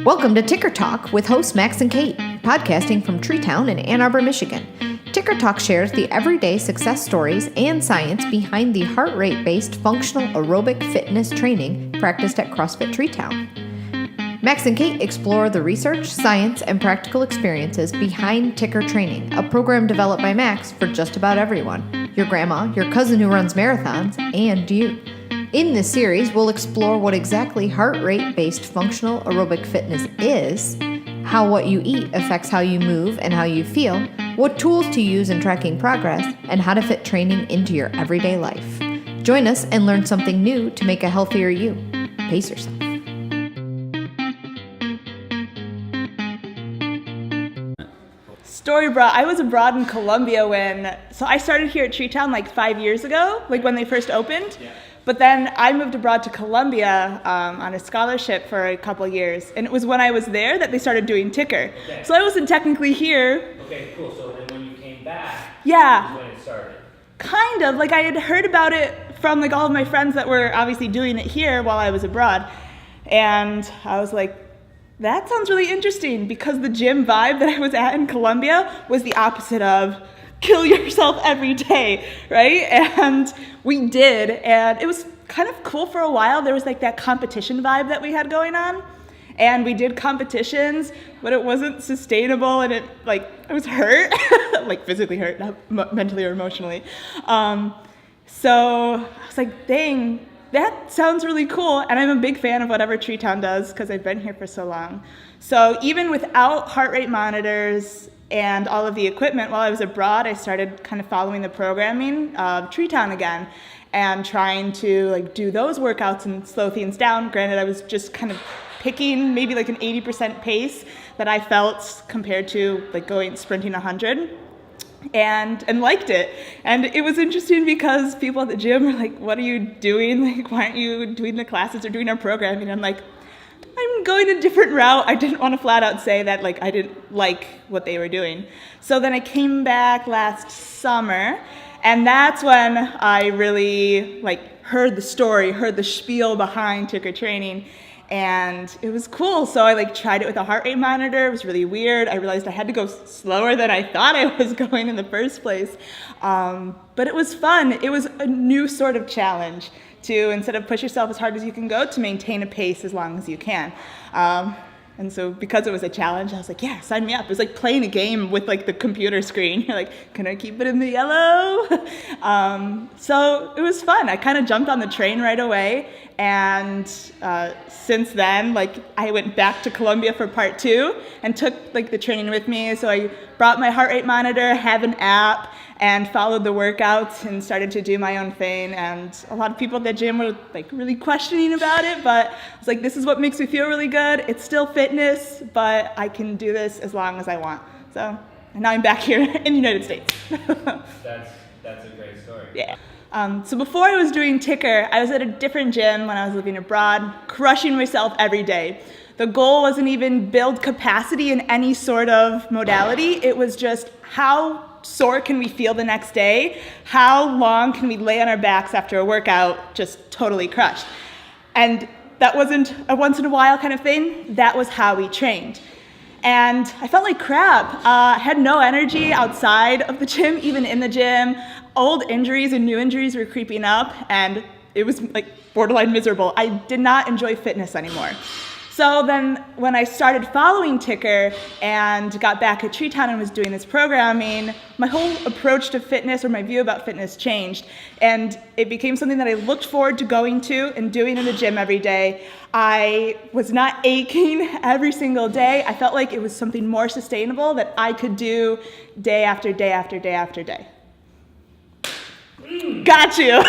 Welcome to Ticker Talk with hosts Max and Kate, podcasting from Treetown in Ann Arbor, Michigan. Ticker Talk shares the everyday success stories and science behind the heart rate-based functional aerobic fitness training practiced at CrossFit Treetown. Max and Kate explore the research, science, and practical experiences behind Ticker Training, a program developed by Max for just about everyone, your grandma, your cousin who runs marathons, and you. In this series, we'll explore what exactly heart rate-based functional aerobic fitness is, how what you eat affects how you move and how you feel, what tools to use in tracking progress, and how to fit training into your everyday life. Join us and learn something new to make a healthier you. Pace yourself. Story abroad. I was abroad in Colombia so I started here at Treetown like 5 years ago, like when they first opened. Yeah. But then I moved abroad to Colombia on a scholarship for a couple of years. And it was when I was there that they started doing Ticker. Okay. So I wasn't technically here. Okay, cool. So then when you came back, yeah, is when it started. Kind of. Like I had heard about it from like all of my friends that were obviously doing it here while I was abroad. And I was like, that sounds really interesting, because the gym vibe that I was at in Colombia was the opposite of kill yourself every day, right? And we did, and it was kind of cool for a while. There was like that competition vibe that we had going on, and we did competitions, but it wasn't sustainable, and I was hurt, like physically hurt, not mentally or emotionally. So I was like, dang, that sounds really cool, and I'm a big fan of whatever Treetown does because I've been here for so long. So even without heart rate monitors and all of the equipment, while I was abroad, I started kind of following the programming of Treetown again and trying to like do those workouts and slow things down. Granted, I was just kind of picking maybe like an 80% pace that I felt compared to like sprinting 100. And liked it. And it was interesting because people at the gym were like, what are you doing? Like, why aren't you doing the classes or doing our programming? And I'm like, I'm going a different route. I didn't want to flat out say that like I didn't like what they were doing. So then I came back last summer, and that's when I really like heard the story, heard the spiel behind Ticker Training. And it was cool. So I tried it with a heart rate monitor. It was really weird. I realized I had to go slower than I thought I was going in the first place. But it was fun. It was a new sort of challenge to, instead of push yourself as hard as you can go, to maintain a pace as long as you can. And so because it was a challenge, I was like, yeah, sign me up. It was like playing a game with like the computer screen. You're like, can I keep it in the yellow? So it was fun. I kind of jumped on the train right away. And since then, I went back to Colombia for part 2 and took the training with me. So I brought my heart rate monitor, have an app, and followed the workouts and started to do my own thing. And a lot of people at the gym were really questioning about it, but I was like, this is what makes me feel really good. It's still fitness, but I can do this as long as I want. So, and now I'm back here in the United States. That's a great story. Yeah. So before I was doing Ticker, I was at a different gym when I was living abroad, crushing myself every day. The goal wasn't even build capacity in any sort of modality. It was just how sore can we feel the next day? How long can we lay on our backs after a workout just totally crushed? And that wasn't a once in a while kind of thing. That was how we trained. And I felt like crap. I had no energy outside of the gym, even in the gym. Old injuries and new injuries were creeping up, and it was borderline miserable. I did not enjoy fitness anymore. So then when I started following Ticker and got back at Treetown and was doing this programming, my whole approach to fitness, or my view about fitness, changed. And it became something that I looked forward to going to and doing in the gym every day. I was not aching every single day. I felt like it was something more sustainable that I could do day after day after day after day. Got you.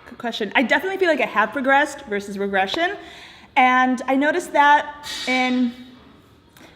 Good question. I definitely feel like I have progressed versus regression. And I noticed that in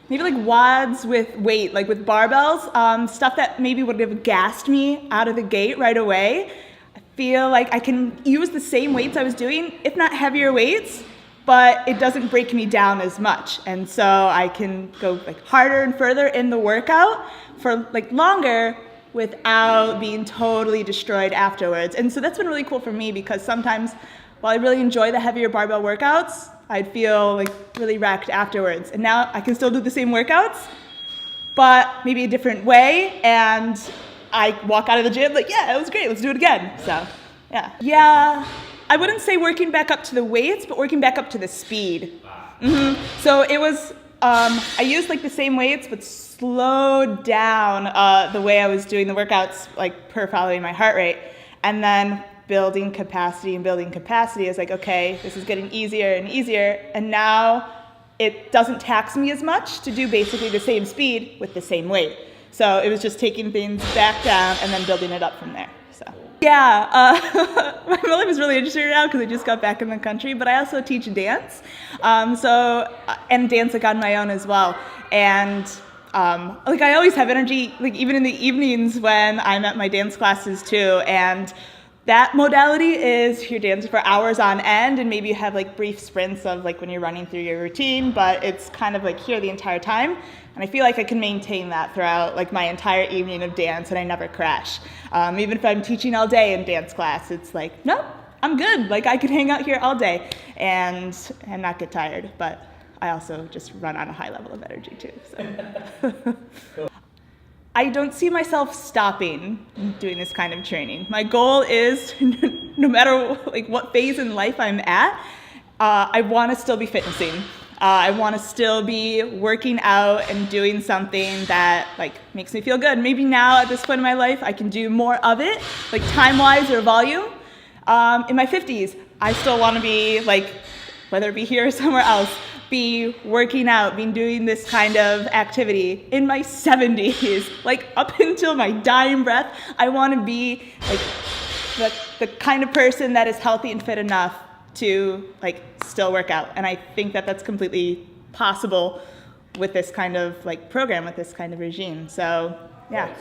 maybe WODs with weight, with barbells, stuff that maybe would have gassed me out of the gate right away. I feel like I can use the same weights I was doing, if not heavier weights, but it doesn't break me down as much. And so I can go harder and further in the workout for longer without being totally destroyed afterwards. And so that's been really cool for me, because sometimes while I really enjoy the heavier barbell workouts, I'd feel like really wrecked afterwards. And now I can still do the same workouts, but maybe a different way. And I walk out of the gym like, yeah, it was great. Let's do it again. So, yeah. Yeah, I wouldn't say working back up to the weights, but working back up to the speed. So it was, I used like the same weights, but slowed down the way I was doing the workouts, like per following my heart rate. And then building capacity is like, okay, this is getting easier and easier. And now it doesn't tax me as much to do basically the same speed with the same weight. So it was just taking things back down and then building it up from there. So yeah, my life is really interesting right now because I just got back in the country, but I also teach dance. And dance like on my own as well. And like I always have energy, like even in the evenings when I'm at my dance classes too. And that modality is you're dancing for hours on end, and maybe you have like brief sprints of like when you're running through your routine, but it's kind of like here the entire time. And I feel like I can maintain that throughout like my entire evening of dance, and I never crash. Even if I'm teaching all day in dance class, it's like, no, I'm good. Like I could hang out here all day and not get tired. But I also just run on a high level of energy too. So. Cool. I don't see myself stopping doing this kind of training. My goal is, no matter like what phase in life I'm at, I want to still be fitnessing. I want to still be working out and doing something that like makes me feel good. Maybe now at this point in my life, I can do more of it, like time-wise or volume. In my 50s, I still want to be like, whether it be here or somewhere else, be working out, be doing this kind of activity. In my 70s, like up until my dying breath, I want to be like the kind of person that is healthy and fit enough to like still work out. And I think that that's completely possible with this kind of like program, with this kind of regime. So yeah,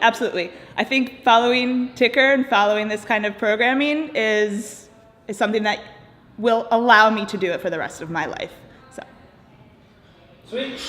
absolutely. I think following Ticker and following this kind of programming is something that will allow me to do it for the rest of my life. So. Sweet.